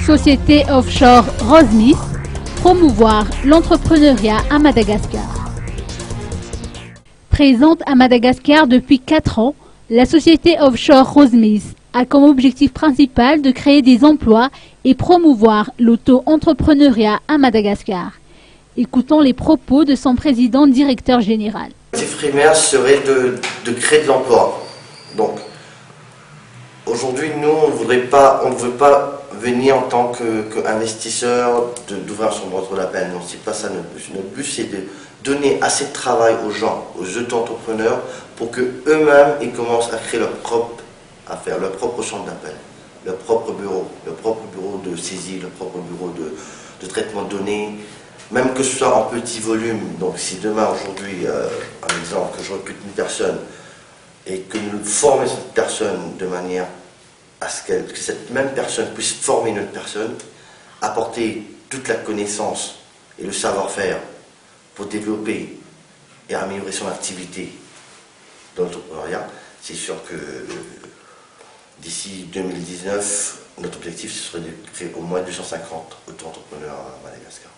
Société offshore Rosmith, promouvoir l'entrepreneuriat à Madagascar. Présente à Madagascar depuis 4 ans, la société offshore Rosmith a comme objectif principal de créer des emplois et promouvoir l'auto-entrepreneuriat à Madagascar. Écoutons les propos de son président directeur général. L'objectif primaire serait de créer de l'emploi. Donc, aujourd'hui, nous, on ne veut pas venir en tant qu'investisseur, d'ouvrir son droit d'appel. Non, c'est pas ça notre but. Notre but, c'est de donner assez de travail aux gens, aux auto-entrepreneurs, pour qu'eux-mêmes, ils commencent à créer leur propre affaire, leur propre chambre d'appel, leur propre bureau de saisie, leur propre bureau de traitement de données, même que ce soit en petit volume. Donc si demain, aujourd'hui, un exemple, que je recrute une personne et que nous formons cette personne de manière à ce que cette même personne puisse former une autre personne, apporter toute la connaissance et le savoir-faire pour développer et améliorer son activité dans l'entrepreneuriat, c'est sûr que d'ici 2019, notre objectif ce serait de créer au moins 250 auto-entrepreneurs à Madagascar.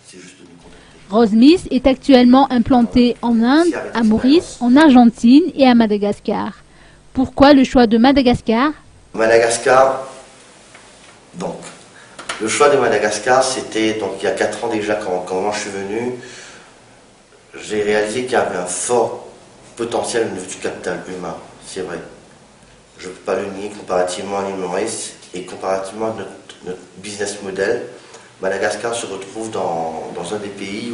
C'est juste de nous contacter. Rosmith est actuellement implanté en Inde, à Maurice, en Argentine et à Madagascar. Pourquoi le choix de Madagascar? Madagascar, donc, le choix de Madagascar, c'était donc il y a 4 ans déjà, quand moi je suis venu, j'ai réalisé qu'il y avait un fort potentiel au niveau du capital humain, c'est vrai. Je ne peux pas le nier comparativement à l'île Maurice et comparativement à notre business model. Madagascar se retrouve dans un des pays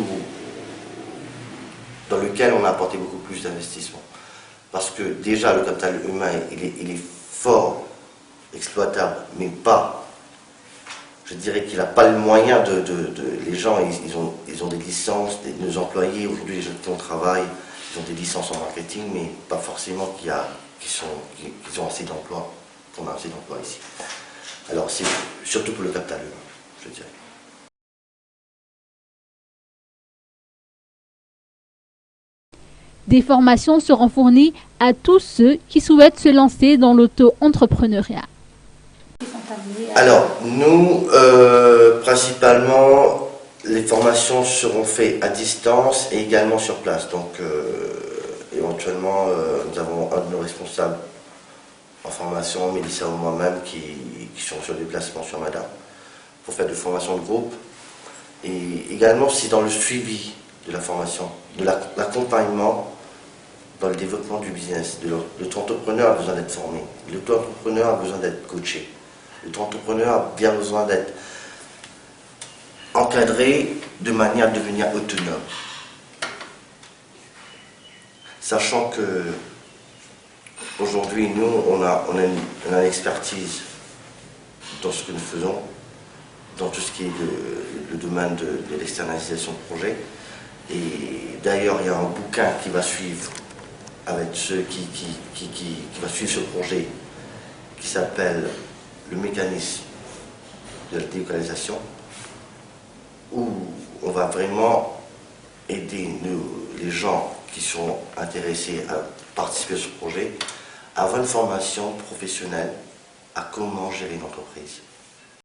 dans lequel on a apporté beaucoup plus d'investissement. Parce que déjà le capital humain, il est fort, exploitable, mais pas, je dirais qu'il n'a pas le moyen les gens, ils ont des licences, nos employés, aujourd'hui les gens qui ont travail, ils ont des licences en marketing, mais pas forcément qu'ils ont assez d'emplois, qu'on a assez d'emplois ici. Alors c'est surtout pour le capital humain, je dirais. Des formations seront fournies à tous ceux qui souhaitent se lancer dans l'auto-entrepreneuriat. Alors, nous, principalement, les formations seront faites à distance et également sur place. Donc, éventuellement, nous avons un de nos responsables en formation, Mélissa ou moi-même, qui sont sur déplacement sur Madame, pour faire des formations de groupe. Et également, c'est dans le suivi de la formation, de l'accompagnement dans le développement du business. L'auto-entrepreneur a besoin d'être formé, l'auto-entrepreneur a besoin d'être coaché, l'auto-entrepreneur a bien besoin d'être encadré de manière à devenir autonome. Sachant que aujourd'hui, nous, on a une expertise dans ce que nous faisons, dans tout ce qui est le domaine de l'externalisation de projet. Et d'ailleurs, il y a un bouquin qui va suivre avec ceux qui va suivre ce projet, qui s'appelle Le mécanisme de la délocalisation, où on va vraiment aider les gens qui sont intéressés à participer à ce projet à avoir une formation professionnelle à comment gérer une entreprise.